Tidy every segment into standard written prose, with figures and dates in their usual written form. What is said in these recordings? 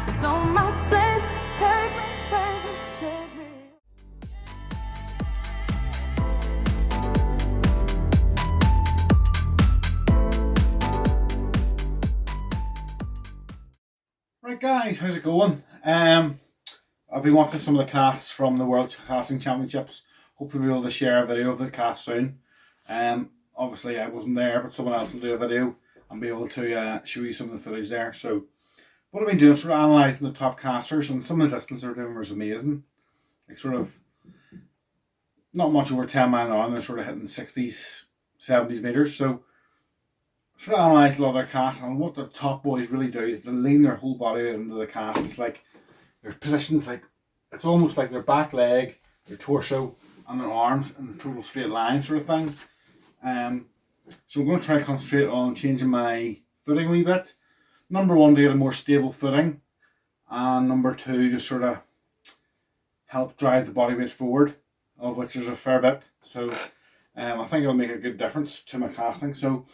So my friend, take me. Right guys, how's it going? I've been watching some of the casts from the World Casting Championships. Hopefully we'll be able to share a video of the cast soon. Obviously I wasn't there, but someone else will do a video and be able to show you some of the footage there. So what I've been doing is sort of analysing the top casters, and some of the distance they're doing was amazing. Like sort of not much over 10 mile an hour, and they're sort of hitting 60s, 70s metres. So sort of analysed a lot of their casts, and what the top boys really do is they lean their whole body into the cast. It's like their positions, like it's almost like their back leg, their torso, and their arms in the total straight line sort of thing. So I'm going to try to concentrate on changing my footing a wee bit. Number one, to get a more stable footing, and number two, to sort of help drive the body weight forward, of which is a fair bit. So I think it'll make a good difference to my casting. So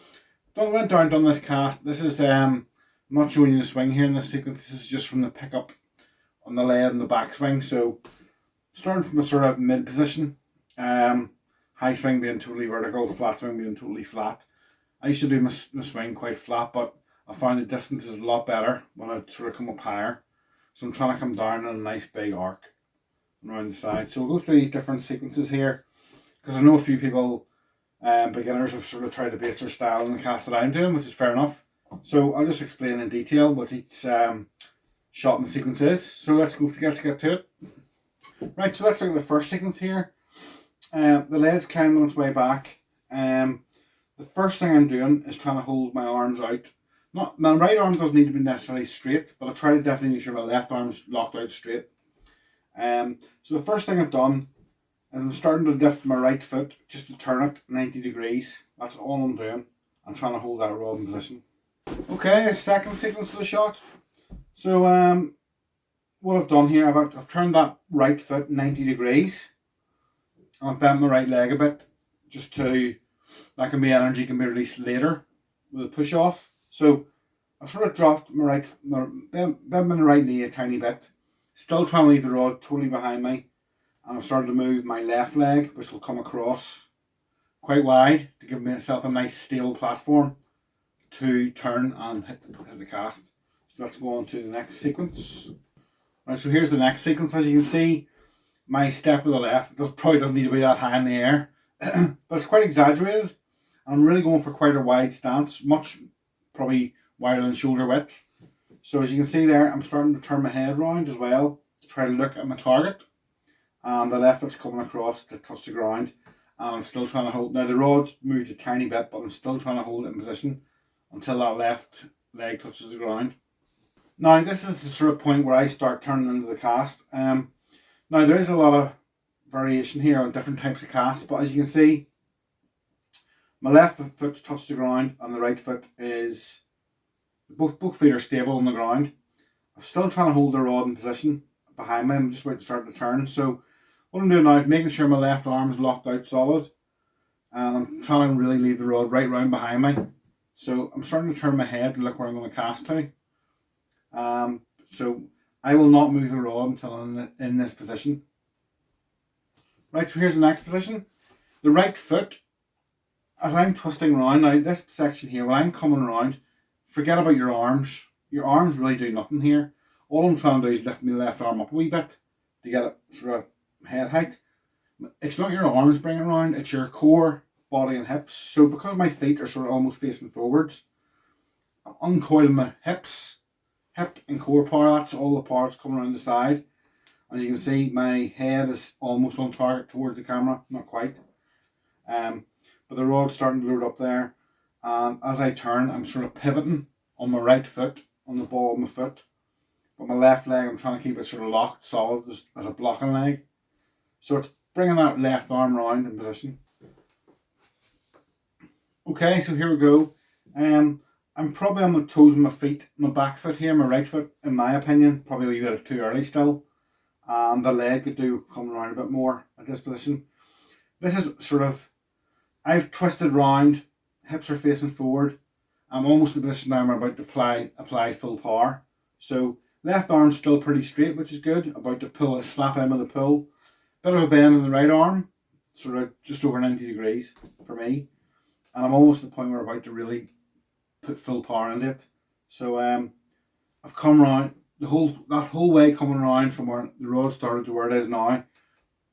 went down, done this cast. This is I'm not showing you the swing here in this sequence. This is just from the pickup on the lead and the back swing. So starting from a sort of mid position, high swing being totally vertical, flat swing being totally flat. I used to do my swing quite flat, but I found the distance is a lot better when I sort of come up higher. So I'm trying to come down in a nice big arc around the side. So we'll go through these different sequences here, because I know a few people, beginners, have sort of tried to base their style on the cast that I'm doing, which is fair enough. So I'll just explain in detail what each shot in the sequence is. So let's get to it. Right, so let's look at the first sequence here. The lead's climbing on its way back. The first thing I'm doing is trying to hold my arms out. Not my right arm doesn't need to be necessarily straight, but I try to definitely make sure my left arm's locked out straight. So the first thing I've done is I'm starting to lift my right foot just to turn it 90 degrees. That's all I'm doing. I'm trying to hold that rod in position. Okay, second sequence of the shot. So what I've done here, I've turned that right foot 90 degrees. And I've bent my right leg a bit, just to, that can be energy can be released later with a push off. So I've sort of dropped bent my right knee a tiny bit, still trying to leave the rod totally behind me. And I've started to move my left leg, which will come across quite wide to give myself a nice stable platform to turn and hit the cast. So let's go on to the next sequence. Right, so here's the next sequence. As you can see, my step with the left probably doesn't need to be that high in the air, but it's quite exaggerated. I'm really going for quite a wide stance, much probably wider than shoulder width. So as you can see there, I'm starting to turn my head around as well to try to look at my target. And the left foot's coming across to touch the ground. And I'm still trying to hold. Now the rod's moved a tiny bit, but I'm still trying to hold it in position until that left leg touches the ground. Now this is the sort of point where I start turning into the cast. Now there is a lot of variation here on different types of casts, but as you can see, my left foot's touched the ground and the right foot is, both feet are stable on the ground. I'm still trying to hold the rod in position behind me. I'm just about to start to turn. So what I'm doing now is making sure my left arm is locked out solid, and I'm trying to really leave the rod right round behind me. So I'm starting to turn my head to look where I'm going to cast to. So I will not move the rod until I'm in this position. Right, so here's the next position. The right foot, as I'm twisting around, now this section here, when I'm coming around, forget about your arms. Your arms really do nothing here. All I'm trying to do is lift my left arm up a wee bit to get it sort of head height. It's not your arms bringing it around, it's your core, body and hips. So because my feet are sort of almost facing forwards, I'm uncoiling my hips, hip and core power, that's all the parts coming around the side. As you can see, my head is almost on target towards the camera, not quite. But the rod's starting to load up there. And as I turn, I'm sort of pivoting on my right foot, on the ball of my foot. But my left leg, I'm trying to keep it sort of locked, solid, as a blocking leg. So it's bringing that left arm round in position. Okay, so here we go. I'm probably on the toes of my feet, my back foot here, my right foot, in my opinion, probably a wee bit too early still. And the leg could do come around a bit more at this position. This is sort of, I've twisted round, hips are facing forward. I'm almost in the position now where I'm about to apply full power. So Left arm's still pretty straight, which is good. About to pull a slap in with a pull. Bit of a bend in the right arm, sort of just over 90 degrees for me. And I'm almost at the point where I'm about to really put full power into it. So I've come round that whole way coming around from where the road started to where it is now.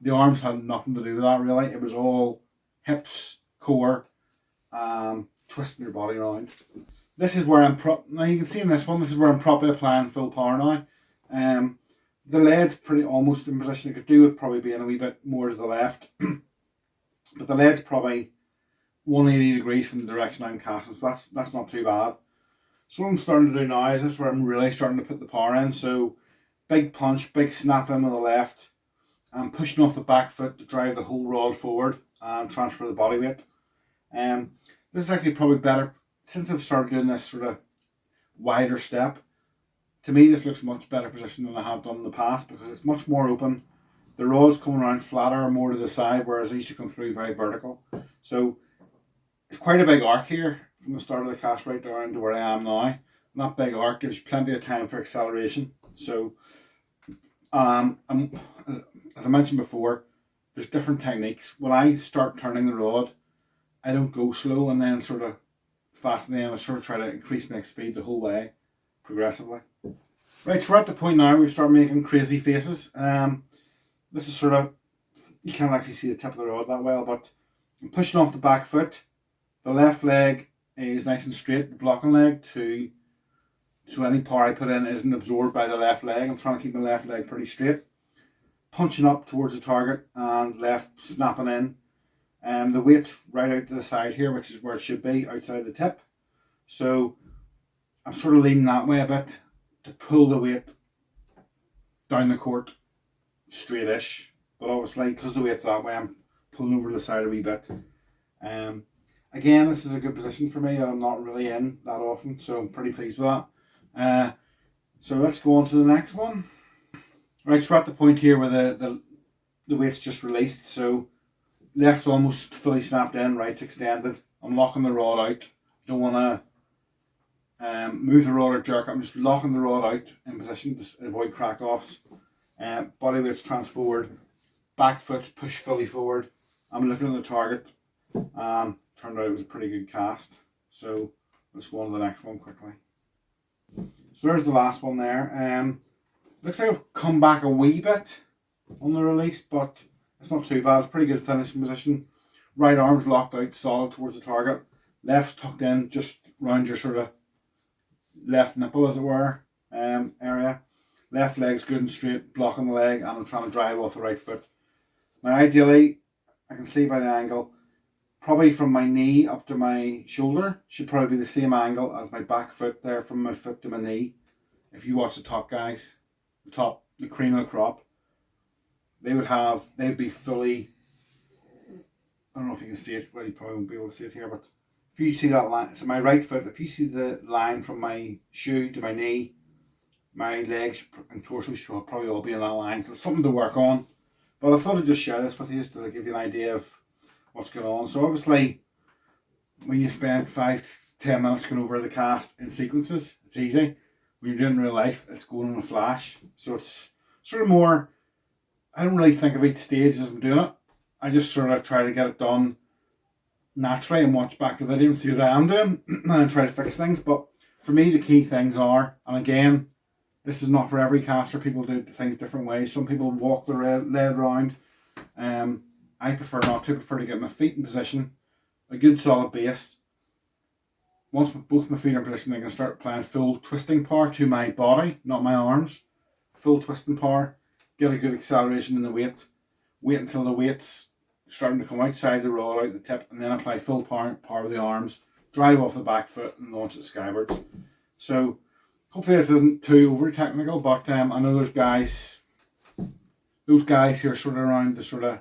The arms had nothing to do with that really. It was all hips, core, twisting your body around. This is where now you can see in this one, this is where I'm properly applying full power now. The lead's pretty almost in position. I could do it probably being a wee bit more to the left. But the lead's probably 180 degrees from the direction I'm casting, so that's not too bad. So what I'm starting to do now is this where I'm really starting to put the power in. So big punch, big snap in with the left. I'm pushing off the back foot to drive the whole rod forward and transfer the body weight. This is actually probably better since I've started doing this sort of wider step. To me, this looks a much better position than I have done in the past because it's much more open. The rod's coming around flatter or more to the side, whereas I used to come through very vertical. So it's quite a big arc here from the start of the cast right down to where I am now. And that big arc gives you plenty of time for acceleration. So as I mentioned before, there's different techniques. When I start turning the rod, I don't go slow and then sort of fasten in. I sort of try to increase my speed the whole way, progressively. Right, so we're at the point now where we start making crazy faces. This is sort of, you can't actually see the tip of the rod that well, but I'm pushing off the back foot. The left leg is nice and straight, the blocking leg, so any power I put in isn't absorbed by the left leg. I'm trying to keep my left leg pretty straight. Punching up towards the target and left snapping in. The weight's right out to the side here, which is where it should be, outside the tip. So I'm sort of leaning that way a bit to pull the weight down the court straight-ish. But obviously, because the weight's that way, I'm pulling over to the side a wee bit. Again, this is a good position for me that I'm not really in that often, so I'm pretty pleased with that. So let's go on to the next one. Right, so we're at the point here where the weight's just released, so left's almost fully snapped in, right's extended. I'm locking the rod out. Don't want to move the rod or jerk. I'm just locking the rod out in position to avoid crack offs. Body weight's transforward. Back foot push fully forward. I'm looking at the target. Turned out it was a pretty good cast. So let's go on to the next one quickly. So there's the last one there. Looks like I've come back a wee bit on the release, but it's not too bad. It's a pretty good finishing position. Right arm's locked out solid towards the target. Left's tucked in just round your sort of left nipple, as it were, area. Left leg's good and straight, blocking the leg, and I'm trying to drive off the right foot. Now ideally, I can see by the angle, probably from my knee up to my shoulder should probably be the same angle as my back foot there, from my foot to my knee. If you watch the top guys, the cream of the crop, they'd be fully, I don't know if you can see it, well you probably won't be able to see it here, but if you see that line, so my right foot, if you see the line from my shoe to my knee, my legs and torso should probably all be in that line, so it's something to work on. But I thought I'd just share this with you just to give you an idea of what's going on. So obviously, when you spend 5 to 10 minutes going over the cast in sequences, it's easy. When you're doing it in real life, it's going on a flash. So it's sort of more, I don't really think of each stage as I'm doing it. I just sort of try to get it done naturally and watch back the video and see what I am doing and I try to fix things. But for me, the key things are, and again, this is not for every caster, people do things different ways. Some people walk the lead round. I prefer not to. I prefer to get my feet in position, a good solid base. Once both my feet are in position, I can start applying full twisting power to my body, not my arms. Full twisting power, get a good acceleration in the weight. Wait until the weight's starting to come outside the rod, out the tip, and then apply full power with the arms, drive off the back foot and launch it skywards. So hopefully this isn't too over technical, but I know those guys who are sort of around the sort of,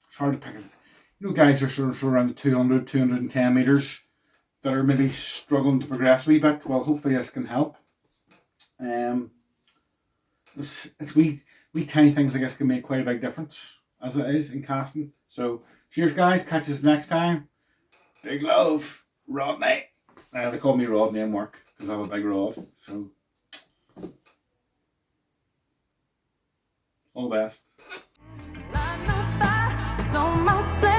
it's hard to pick it. You know, guys are sort of around the 200, 210 metres that are maybe struggling to progress a wee bit. Well, hopefully this can help. It's wee tiny things, I guess, can make quite a big difference as it is in casting. So cheers guys, catch us next time. Big love, Rodney. They call me Rodney in work because I have a big rod. So All the best. Light my fire, it's on my flame.